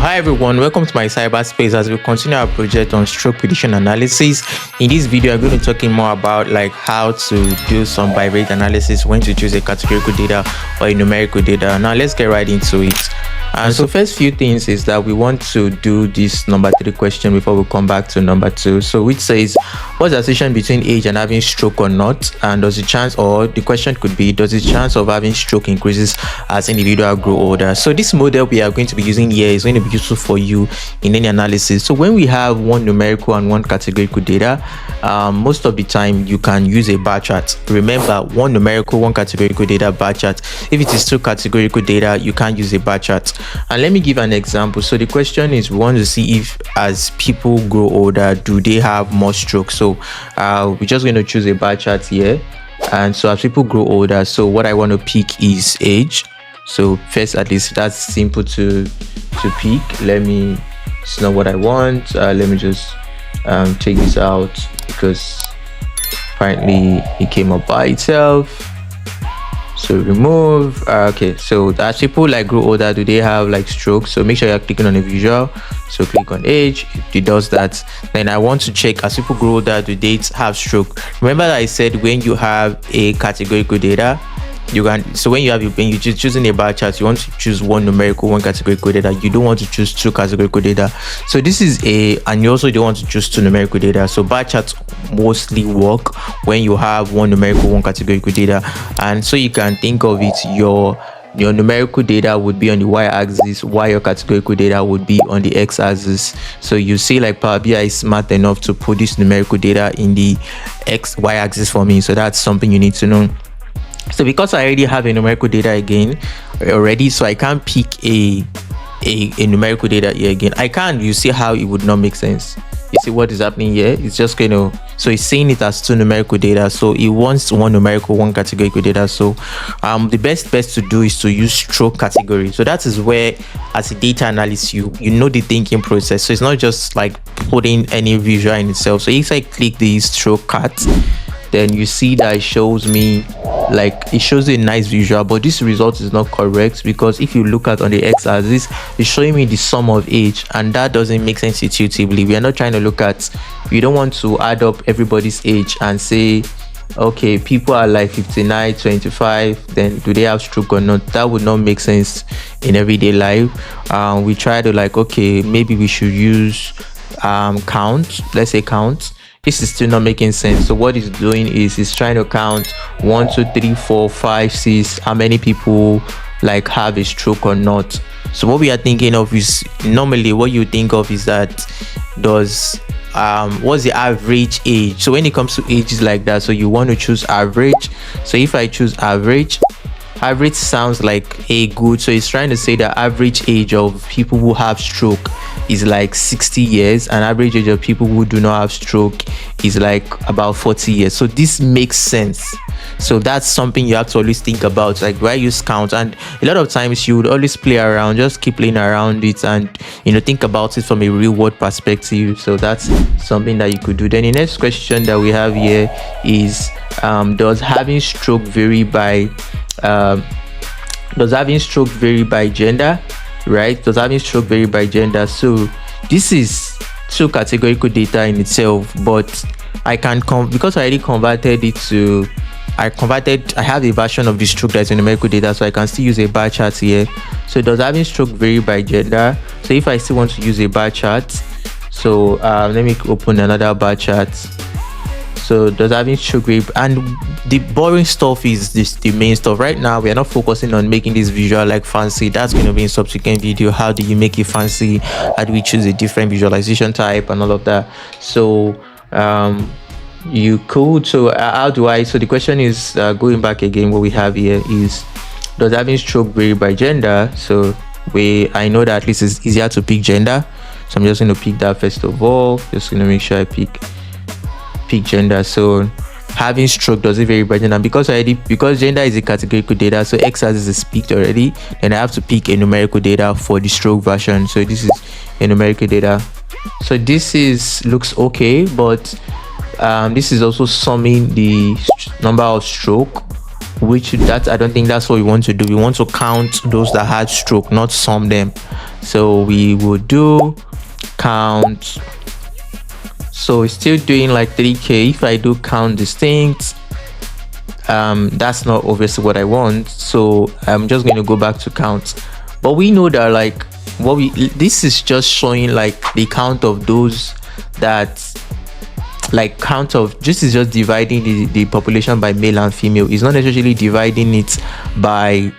Hi everyone, welcome to my cyberspace as we continue our project on stroke prediction analysis. In this video, I'm going to be talking more about how to do some bivariate analysis, when to choose a categorical data or a numerical data. Now let's get right into it. And so first few things is that we want to do this number 3 question before we come back to number 2. So which says, what's the association between age and having stroke or not? And does the chance, or the question could be, does the chance of having stroke increases as individuals grow older? So this model we are going to be using here is going to be useful for you in any analysis. So when we have one numerical and one categorical data, most of the time you can use a bar chart. Remember, one numerical, one categorical data, bar chart. If it is two categorical data, you can't use a bar chart. And let me give an example. So the question is, we want to see if as people grow older, do they have more stroke? So we're just going to choose a bar chart here. And so as people grow older, so what I want to pick is age. So first, at least that's simple to pick. It's not what I want. Let me just take this out because apparently it came up by itself. So remove. Okay, so as people grow older, do they have stroke? So make sure you're clicking on a visual. So click on age. If it does that, then I want to check as people grow older, do they have stroke? Remember that I said when you have a categorical data, you can, so when you're just choosing a bar chart, you want to choose one numerical, one categorical data. You don't want to choose two categorical data. So this is and you also don't want to choose two numerical data. So bar charts mostly work when you have one numerical, one categorical data. And so you can think of it, your numerical data would be on the y-axis, while your categorical data would be on the x-axis. So you see Power BI is smart enough to put this numerical data in the y-axis for me. So that's something you need to know. So because I already have a numerical data again already, so I can't pick a numerical data here again. I can't. You see how it would not make sense. You see what is happening here? It's just so it's saying it as two numerical data. So it wants one numerical, one categorical data. So the best to do is to use stroke category. So that is where, as a data analyst, you know the thinking process. So it's not just putting any visual in itself. So if I click the stroke cat, then you see that it shows me it shows a nice visual, but this result is not correct because if you look at on the x-axis, it's showing me the sum of age, and that doesn't make sense intuitively. We are not trying to look at, we don't want to add up everybody's age and say, okay, people are 59, 25, then do they have stroke or not? That would not make sense in everyday life. We try to okay, maybe we should use count. Let's say count. This is still not making sense. So what it's doing is it's trying to count 1, 2, 3, 4, 5, 6, how many people have a stroke or not. So what we are thinking of is, normally what you think of is that what's the average age. So when it comes to ages like that, so you want to choose average. So if I choose average sounds like a good, so it's trying to say the average age of people who have stroke is 60 years, and average age of people who do not have stroke is about 40 years. So this makes sense. So that's something you have to always think about, do I use count? And a lot of times you would always play around, just keep playing around it and think about it from a real world perspective. So that's something that you could do. Then the next question that we have here is, does having stroke vary by gender? Right? Does having stroke vary by gender? So this is two categorical data in itself, but I can because I already converted it to, I have a version of the stroke that's in numerical data, so I can still use a bar chart here. So does having stroke vary by gender? So if I still want to use a bar chart, so let me open another bar chart. So does having stroke vary? And the boring stuff is the main stuff. Right now we are not focusing on making this visual fancy. That's going to be in subsequent video. How do you make it fancy? How do we choose a different visualization type and all of that? So you could, so how do I, so the question is, going back again, what we have here is, does having stroke vary by gender? So I know that at least it's easier to pick gender, so I'm just going to pick that first of all. Just going to make sure I pick gender. So having stroke, does it vary by gender? Because gender is a categorical data, so x-axis is picked already, then I have to pick a numerical data for the stroke version. So this is a numerical data. So this looks okay, but this is also summing the number of stroke which that I don't think that's what we want to do. We want to count those that had stroke, not sum them. So we will do count. So it's still doing like 3k. If I do count distinct, that's not obviously what I want, so I'm just going to go back to count. But we know that like this is just showing like the count of those that like count of, this is just dividing the population by male and female. It's not necessarily dividing it by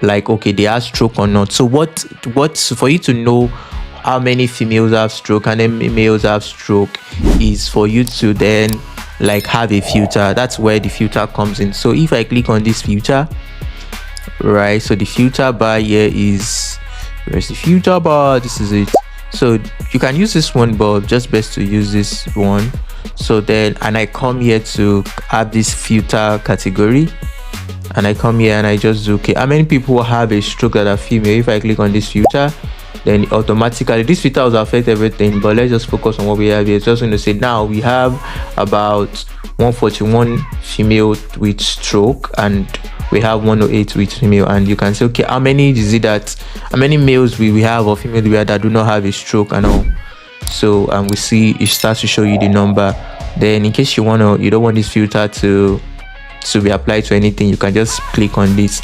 like, okay, they have stroke or not. So what for you to know how many females have stroke and then males have stroke is for you to then like have a filter. That's where the filter comes in. So if I click on this filter, right, so the filter bar here is, where's the filter bar? This is it. So you can use this one, but just best to use this one. So then, and I come here to have this filter category, and I come here and I just do, okay, how many people have a stroke that are female? If I click on this filter, then automatically this filter will affect everything, but let's just focus on what we have here. It's just going to say now we have about 141 female with stroke and we have 108 with female. And you can say, okay, how many is it that, how many males we have or female we have that do not have a stroke and all. So we see it starts to show you the number. Then in case you don't want this filter to be applied to anything, you can just click on this.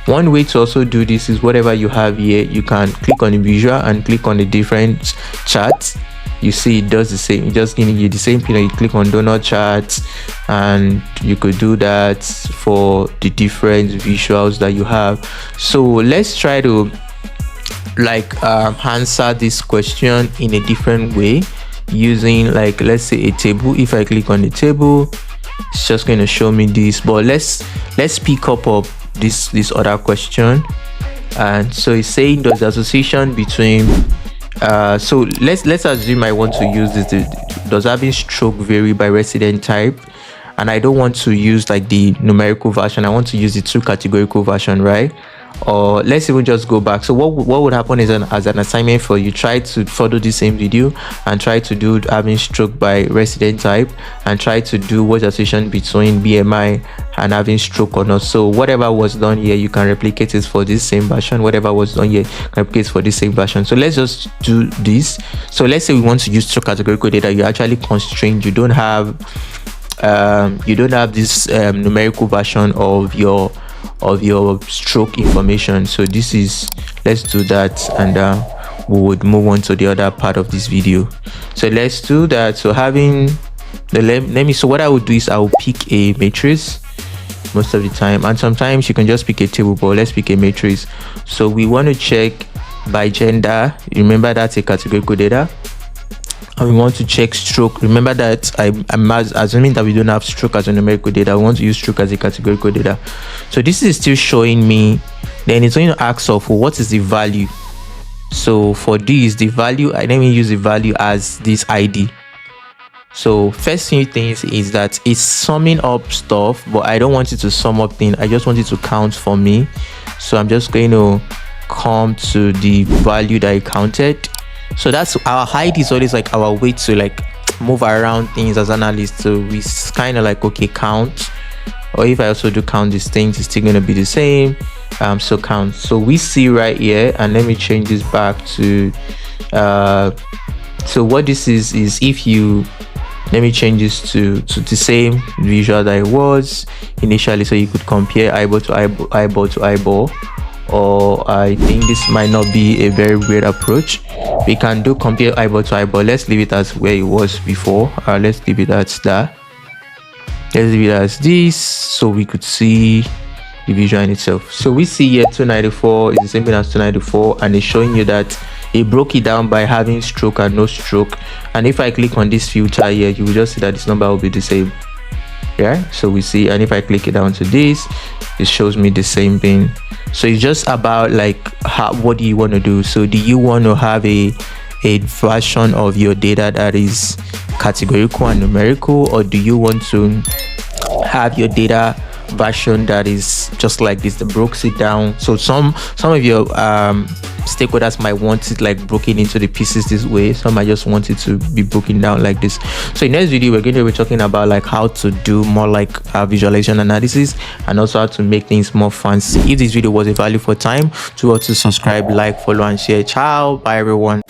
One way to also do this is whatever you have here, you can click on the visual and click on the different charts. You see it does the same. It just giving you the same thing. You click on donor charts and you could do that for the different visuals that you have. So let's try to like answer this question in a different way using, like, let's say a table. If I click on the table, it's just going to show me this, but let's pick up this other question. And so it's saying there's association between so let's assume I want to use this. Does having stroke vary by resident type? And I don't want to use like the numerical version, I want to use the two categorical version, right? Or let's even just go back. So what would happen is, as an assignment for you, try to follow the same video and try to do having stroke by resident type and try to do what's the association between BMI and having stroke or not. So whatever was done here, you can replicate it for this same version. Whatever was done here, replicate for this same version. So let's just do this. So let's say we want to use stroke categorical data. You're actually constrained. You don't have this numerical version of your stroke information. So this is, let's do that, and we would move on to the other part of this video. So let's do that. So having the so what I would do is I will pick a matrix most of the time, and sometimes you can just pick a table, but let's pick a matrix. So we want to check by gender. Remember that's a categorical data. And we want to check stroke. Remember that I'm assuming that we don't have stroke as a numerical data. We want to use stroke as a categorical data. So this is still showing me. Then it's going to ask of what is the value. So for this, the value, let me use the value as this ID. So first few things is that it's summing up stuff, but I don't want it to sum up things. I just want it to count for me. So I'm just going to come to the value that I counted. So that's our height, is always like our way to like move around things as analysts. So we kind of like, okay, count, or if I also do count these things, it's still going to be the same. So count. So we see right here, and let me change this back to so what this is if you, let me change this to the same visual that it was initially, so you could compare eyeball to eyeball to eyeball. Or I think this might not be a very weird approach. We can do compare eyeball to eyeball. Let's leave it as where it was before. Let's leave it as that. Let's leave it as this, so we could see the visual in itself. So we see here 294 is the same thing as 294, and it's showing you that it broke it down by having stroke and no stroke. And if I click on this filter here, you will just see that this number will be the same. Yeah, so we see, and if I click it down to this, it shows me the same thing. So it's just about like what do you want to do. So do you want to have a version of your data that is categorical and numerical, or do you want to have your data version that is just like this, the breaks it down. So some of your stakeholders might want it like broken into the pieces this way. Some might just want it to be broken down like this. So in next video, we're going to be talking about like how to do more like visualization analysis, and also how to make things more fancy. If this video was a value for time, to subscribe, like, follow, and share. Ciao, bye everyone.